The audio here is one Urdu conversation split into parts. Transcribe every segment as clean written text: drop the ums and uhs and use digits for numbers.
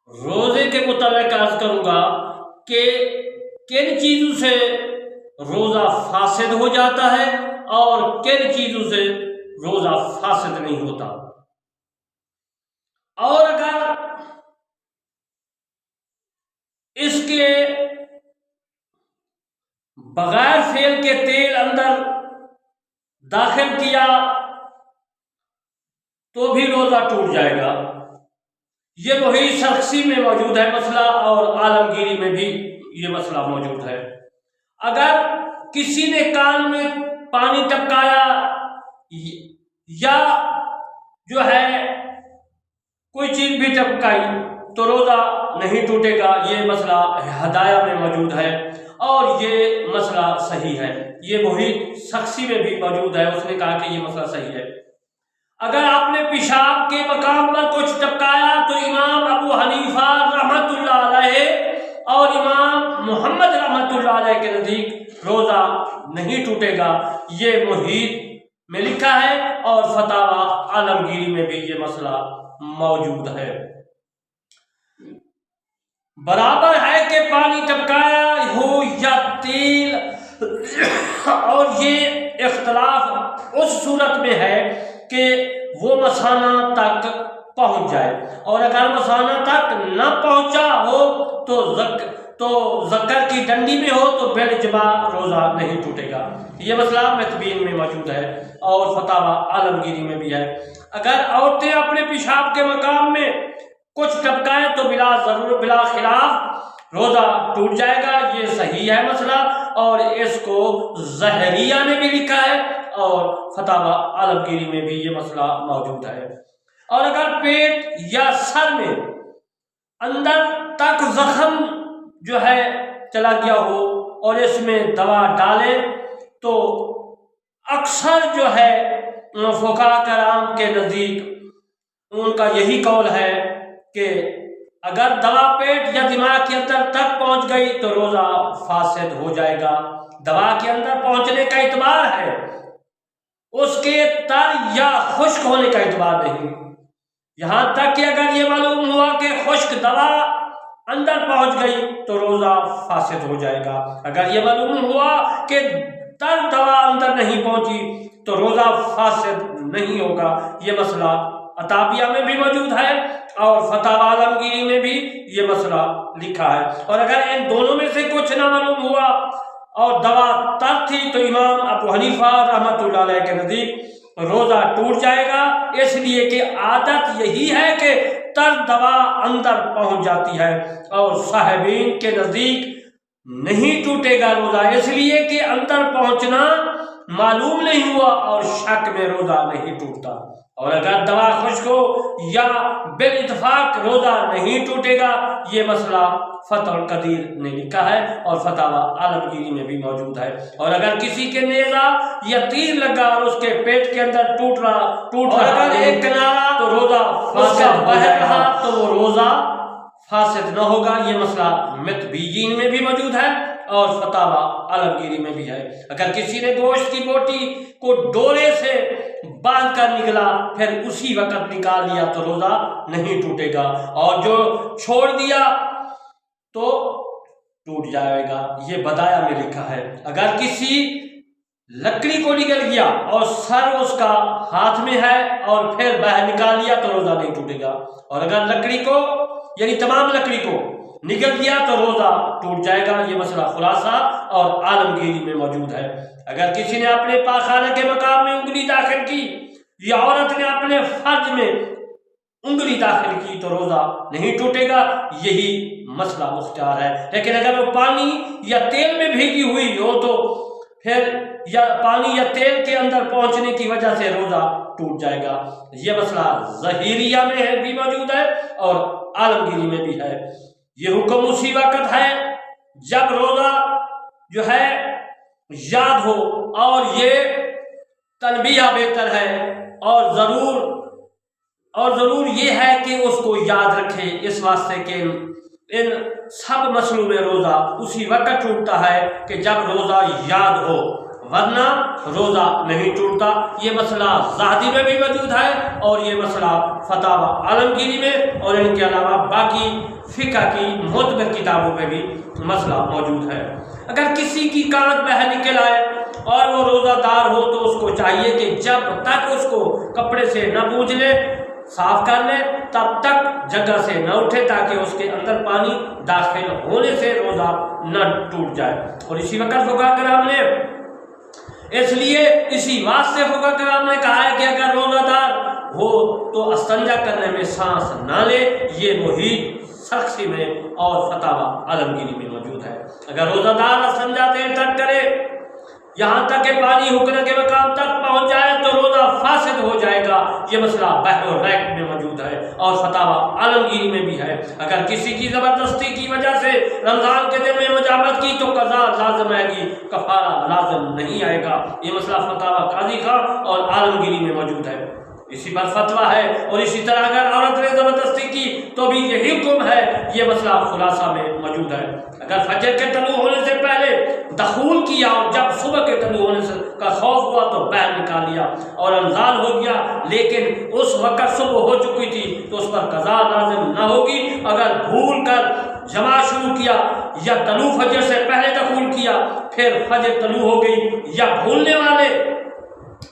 روزے کے متعلق عرض کروں گا کہ کن چیزوں سے روزہ فاسد ہو جاتا ہے اور کن چیزوں سے روزہ فاسد نہیں ہوتا، اور اگر اس کے بغیر فعل کے تیل اندر داخل کیا تو بھی روزہ ٹوٹ جائے گا۔ یہ وہی شخصی میں موجود ہے مسئلہ، اور عالمگیری میں بھی یہ مسئلہ موجود ہے۔ اگر کسی نے کان میں پانی ٹپکایا یا جو ہے کوئی چیز بھی ٹپکائی تو روزہ نہیں ٹوٹے گا، یہ مسئلہ ہدایہ میں موجود ہے اور یہ مسئلہ صحیح ہے۔ یہ وہی شخصی میں بھی موجود ہے، اس نے کہا کہ یہ مسئلہ صحیح ہے۔ اگر آپ نے پیشاب کے مقام پر کچھ ٹپکایا تو امام ابو حنیفہ رحمۃ اللہ علیہ اور امام محمد رحمۃ اللہ علیہ کے نزدیک روزہ نہیں ٹوٹے گا، یہ محیط میں لکھا ہے اور فتاوی عالمگیری میں بھی یہ مسئلہ موجود ہے۔ برابر ہے کہ پانی ٹپکایا ہو یا تیل، اور یہ اختلاف اس صورت میں ہے کہ وہ مثانہ تک پہنچ جائے، اور اگر مثانہ تک نہ پہنچا ہو تو ذکر کی ڈنڈی میں ہو تو بالاجماع روزہ نہیں ٹوٹے گا۔ یہ مسئلہ متبین میں موجود ہے اور فتاوی عالمگیری میں بھی ہے۔ اگر عورتیں اپنے پیشاب کے مقام میں کچھ ٹپکائیں تو بلا خلاف روزہ ٹوٹ جائے گا، یہ صحیح ہے مسئلہ، اور اس کو ظاہریہ نے بھی لکھا ہے اور فتاوی عالمگیری میں بھی یہ مسئلہ موجود ہے۔ اور اگر پیٹ یا سر میں اندر تک زخم جو ہے چلا گیا ہو اور اس میں دوا ڈالے تو اکثر جو ہے فقہاء کرام کے نزدیک ان کا یہی قول ہے کہ اگر دوا پیٹ یا دماغ کے اندر تک پہنچ گئی تو روزہ فاسد ہو جائے گا۔ دوا کے اندر پہنچنے کا اعتبار ہے، اس کے تر یا خشک ہونے کا اعتبار نہیں۔ یہاں تک کہ اگر یہ معلوم ہوا کہ خشک دوا اندر پہنچ گئی تو روزہ فاسد ہو جائے گا۔ اگر یہ معلوم ہوا کہ تر دوا اندر نہیں پہنچی تو روزہ فاسد نہیں ہوگا۔ یہ مسئلہ عطابیہ میں بھی موجود ہے اور فتاوی عالمگیری میں بھی یہ مسئلہ لکھا ہے۔ اور اگر ان دونوں میں سے کچھ نہ معلوم ہوا اور دوا تر تھی تو امام ابو حنیفہ رحمۃ اللہ علیہ کے نزدیک روزہ ٹوٹ جائے گا، اس لیے کہ عادت یہی ہے کہ تر دوا اندر پہنچ جاتی ہے، اور صاحبین کے نزدیک نہیں ٹوٹے گا روزہ، اس لیے کہ اندر پہنچنا معلوم نہیں ہوا اور شک میں روزہ نہیں ٹوٹتا۔ اور اگر دوا خشک ہو یا بالاتفاق روزہ نہیں ٹوٹے گا، یہ مسئلہ فتح القدیر نے لکھا ہے اور فتاوی عالمگیری میں بھی موجود ہے۔ اور اگر کسی کے نیزہ یا تیر لگا اور اس کے پیٹ کے اندر ٹوٹ رہا اگر ایک کنارہ تو روزہ اس کا باہر رہا تو وہ روزہ فاسد نہ ہوگا۔ یہ مسئلہ متبیین میں بھی موجود ہے اور فتاوی عالمگیری میں بھی ہے۔ اگر کسی نے گوشت کی بوٹی کو ڈورے سے باندھ کر نکلا پھر اسی وقت نکال لیا تو روزہ نہیں ٹوٹے گا، اور جو چھوڑ دیا تو ٹوٹ جائے گا۔ یہ بدایہ میں لکھا ہے۔ اگر کسی لکڑی کو نگل گیا اور سر اس کا ہاتھ میں ہے اور پھر باہر نکال لیا تو روزہ نہیں ٹوٹے گا، اور اگر لکڑی کو یعنی تمام لکڑی کو نگل گیا تو روزہ ٹوٹ جائے گا۔ یہ مسئلہ خلاصہ اور عالمگیری میں موجود ہے۔ اگر کسی نے اپنے پاخانہ کے مقام میں انگلی داخل کی یا عورت نے اپنے فرج میں انگلی داخل کی تو روزہ نہیں ٹوٹے گا، یہی مسئلہ مختار ہے۔ لیکن اگر وہ پانی یا تیل میں بھیگی ہوئی ہو تو پھر یا پانی یا تیل کے اندر پہنچنے کی وجہ سے روزہ ٹوٹ جائے گا۔ یہ مسئلہ ظاہریہ میں بھی موجود ہے اور عالمگیری میں بھی ہے۔ یہ حکم اسی وقت ہے جب روزہ جو ہے یاد ہو، اور یہ تنبیہ بہتر ہے، اور ضرور یہ ہے کہ اس کو یاد رکھے، اس واسطے کہ ان سب مسئلوں میں روزہ اسی وقت ٹوٹتا ہے کہ جب روزہ یاد ہو، ورنہ روزہ نہیں ٹوٹتا۔ یہ مسئلہ زہدی میں بھی موجود ہے اور یہ مسئلہ فتاوی عالمگیری میں اور ان کے علاوہ باقی فقہ کی معتبر کتابوں میں بھی مسئلہ موجود ہے۔ اگر کسی کی کانت باہر نکل آئے اور وہ روزہ دار ہو تو اس کو چاہیے کہ جب تک اس کو کپڑے سے نہ پوچھ لے، صاف کر لے، تب تک جگہ سے نہ اٹھے تاکہ اس کے اندر پانی داخل ہونے سے روزہ نہ ٹوٹ جائے۔ اور اسی وقت فقہاء کرام نے اسی واسطے فقہاء کرام نے کہا ہے کہ اگر روزہ دار ہو تو استنجا کرنے میں سانس نہ لے۔ یہ محیط سرخسی میں اور فتاوی عالمگیری میں موجود ہے۔ اگر روزہ دار استنجا دیر تک کرے یہاں تک کہ پانی حکنے کے مقام تک پہنچ جائے تو روزہ فاسد ہو جائے گا۔ یہ مسئلہ بحر الرائق میں موجود ہے اور فتاوی عالمگیری میں بھی ہے۔ اگر کسی کی زبردستی کی وجہ سے رمضان کے دن میں مجامت کی تو قضا لازم آئے گی، کفارہ لازم نہیں آئے گا۔ یہ مسئلہ فتاوی قاضی خان اور عالمگیری میں موجود ہے، اسی پر فتویٰ ہے۔ اور اسی طرح اگر عورت نے زبردستی کی تو بھی یہی حکم ہے۔ یہ مسئلہ خلاصہ میں موجود ہے۔ اگر فجر کے طلوع ہونے سے پہلے دخول کیا اور جب صبح کے طلوع ہونے سے کا خوف ہوا تو باہر نکال لیا اور انزال ہو گیا لیکن اس وقت صبح ہو چکی تھی تو اس پر قضا لازم نہ ہوگی۔ اگر بھول کر جماع شروع کیا یا طلوع فجر سے پہلے دخول کیا پھر فجر طلوع ہو گئی یا بھولنے والے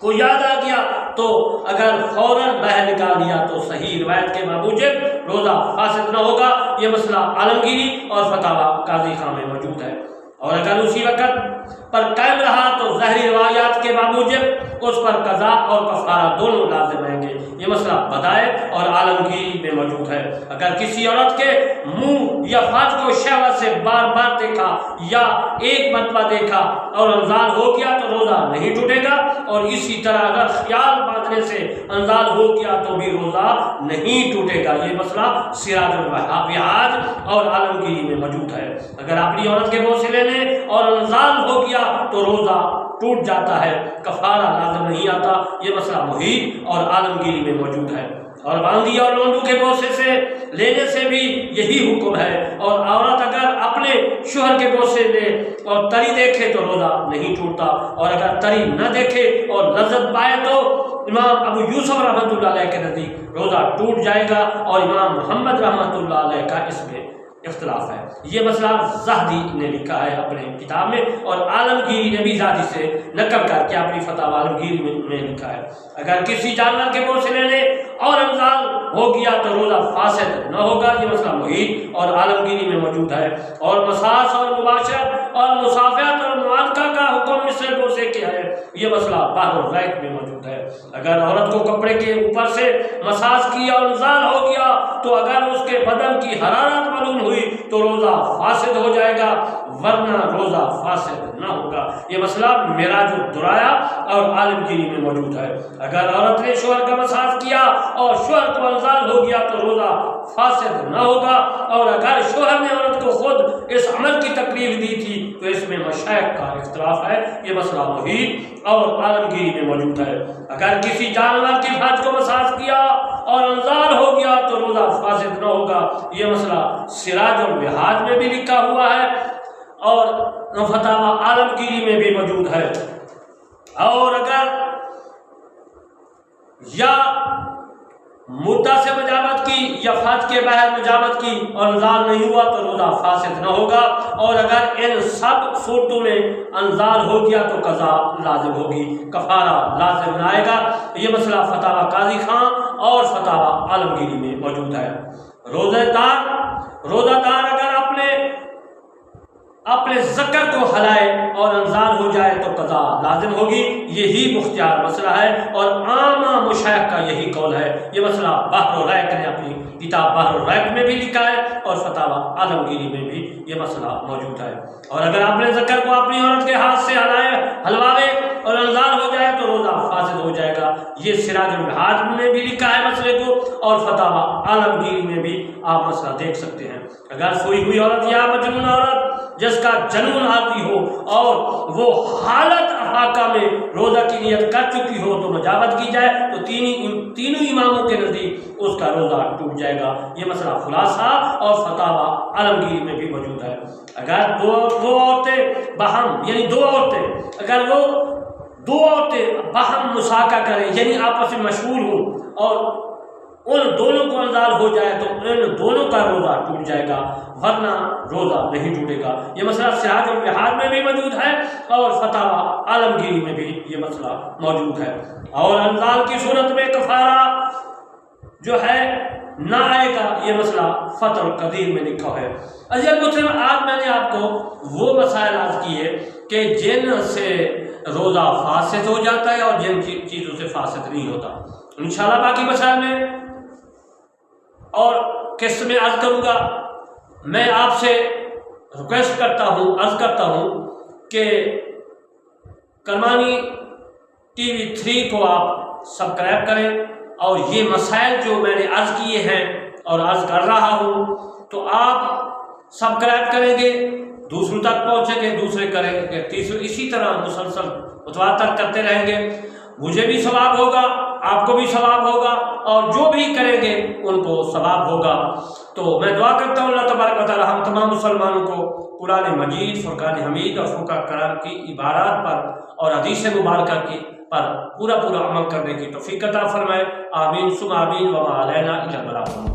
کو یاد آ گیا تو اگر فوراً باہر نکال دیا تو صحیح روایت کے موجب روزہ فاسد نہ ہوگا۔ یہ مسئلہ عالمگیری اور فتاوی قاضی خان میں موجود ہے۔ اور اگر اسی وقت پر قائم رہا تو ظاہری روایات کے موجب اس پر قضا اور کفارہ دونوں لازم آئیں گے۔ یہ مسئلہ بدائع اور عالمگیری میں موجود ہے۔ اگر کسی عورت کے منہ یا فرج کو شہوت سے بار بار دیکھا یا ایک مرتبہ دیکھا اور انزال ہو گیا تو روزہ نہیں ٹوٹے گا، اور اسی طرح اگر خیال باندھنے سے انزال ہو گیا تو بھی روزہ نہیں ٹوٹے گا۔ یہ مسئلہ سراج الوہاج اور عالمگیری میں موجود ہے۔ اگر اپنی عورت کے بوسے لینے اور انزال ہو گیا تو روزہ ٹوٹ جاتا ہے، کفارہ لازم نہیں آتا۔ یہ مسئلہ محیط اور عالمگیری میں موجود ہے۔ اور باندھی اور لونڈو کے بوسے سے لینے سے بھی یہی حکم ہے۔ اور عورت اگر اپنے شوہر کے بوسے لے اور تری دیکھے تو روزہ نہیں ٹوٹتا، اور اگر تری نہ دیکھے اور لذت پائے تو امام ابو یوسف رحمۃ اللہ علیہ کے نزدیک روزہ ٹوٹ جائے گا، اور امام محمد رحمۃ اللہ علیہ کا اس میں اختلاف ہے۔ یہ مسئلہ زہدی نے لکھا ہے اپنے کتاب میں، اور عالمگیری نے بھی زہدی سے نقل کر کے اپنی فتاوی عالمگیری میں لکھا ہے۔ اگر کسی جانور کے بوسے لینے اور انزال ہو گیا تو روزہ فاسد نہ ہوگا۔ یہ مسئلہ محیط اور عالمگیری میں موجود ہے۔ اور مساس اور مباشرت اور مصافحت اور معانقہ کا حکم مثل بوسے کے ہے۔ یہ مسئلہ بحر الرائق میں موجود ہے۔ اگر عورت کو کپڑے کے اوپر سے مساس کیا اور انزال ہو گیا تو اگر اس کے بدن کی حرارت معلوم ہوئی تو روزہ فاسد ہو جائے گا، ورنہ روزہ فاسد نہ ہوگا۔ یہ مسئلہ معراج الدرایا اور عالمگیری میں موجود ہے۔ اگر عورت نے شوہر کا مساس کیا اور شوہر کو انزال ہو گیا تو روزہ فاسد نہ ہوگا، اور اگر شوہر نے عورت کو خود اس عمل کی تکلیف دی تھی تو اس میں مشائخ کا اختلاف ہے۔ یہ مسئلہ محیط اور عالمگیری میں موجود ہے۔ اگر کسی جانور کی فرج کو مساس کیا اور انزال ہو گیا تو روزہ فاسد نہ ہوگا۔ یہ مسئلہ سراج الوہاج میں بھی لکھا ہوا ہے اور فتاوی عالمگیری میں بھی موجود ہے۔ اور اگر یا مدعا سے مجامت کی یا فرج کے باہر مجامت کی اور انزال نہیں ہوا تو روزہ فاسد نہ ہوگا، اور اگر ان سب صورتوں میں انزال ہو گیا تو قضا لازم ہوگی، کفارہ لازم نہ آئے گا۔ یہ مسئلہ فتاوی قاضی خان اور فتاوی عالمگیری میں موجود ہے۔ روزہ دار اگر اپنے ذکر کو ہلائے اور انزال ہو جائے تو قضا لازم ہوگی۔ یہی مختار مسئلہ ہے اور عامہ مشائخ کا یہی قول ہے۔ یہ مسئلہ بحر الرائق نے اپنی کتاب بحر الرائق میں بھی لکھا ہے اور فتاوی عالمگیری میں بھی یہ مسئلہ موجود ہے۔ اور اگر اپنے ذکر کو اپنی عورت کے ہاتھ سے ہلوائے اور انزال ہو جائے تو روزہ فاسد ہو جائے گا۔ یہ سراج الوہاج میں بھی لکھا ہے مسئلے کو، اور فتاوی عالمگیری میں بھی آپ مسئلہ دیکھ سکتے ہیں۔ اگر سوئی ہوئی عورت یا مجنون عورت جس کا جنون آتی ہو اور وہ حالت افاقہ میں روزہ کی نیت کر چکی ہو تو مجامت کی جائے تو تینوں اماموں کے نزدیک اس کا روزہ ٹوٹ جائے گا۔ یہ مسئلہ خلاصہ اور فتاوی عالمگیری میں بھی موجود ہے۔ اگر دو عورتیں باہم یعنی دو عورتیں اگر وہ دو عورتیں باہم مساکہ کریں یعنی آپس میں مشغول ہوں اور ان دونوں کو انزال ہو جائے تو ان دونوں کا روزہ ٹوٹ جائے گا ورنہ روزہ نہیں ٹوٹے گا۔ یہ مسئلہ سراج البحار میں بھی موجود ہے اور فتاوی عالمگیری میں بھی یہ مسئلہ موجود ہے۔ اور انزال کی صورت میں کفارہ جو ہے نہ آئے گا، یہ مسئلہ فتح القدیر میں لکھا ہے۔ عزیز المسلم، آج میں نے آپ کو وہ مسائل عرض کیے کہ جن سے روزہ فاسد ہو جاتا ہے اور جن چیزوں سے فاسد نہیں ہوتا۔ انشاءاللہ باقی مسائل میں اور قسط میں عرض کروں گا۔ میں آپ سے ریکویسٹ کرتا ہوں، عرض کرتا ہوں کہ کرمانی ٹی وی 3 کو آپ سبسکرائب کریں اور یہ مسائل جو میں نے عرض کیے ہیں اور عرض کر رہا ہوں تو آپ سبسکرائب کریں گے، دوسروں تک پہنچیں گے، دوسرے کریں گے، تیسرے، اسی طرح مسلسل متواتر کرتے رہیں گے۔ مجھے بھی ثواب ہوگا، آپ کو بھی ثواب ہوگا اور جو بھی کریں گے ان کو ثواب ہوگا۔ تو میں دعا کرتا ہوں اللہ تبارک و تعالی ہم تمام مسلمانوں کو قرآن مجید، فرقان حمید اور فرقہ قرآن کی عبارات پر اور حدیث مبارکہ کی پر پورا عمل کرنے کی توفیق عطا فرمائے۔ آمین ثم آمین وما علینا الا البلاغ۔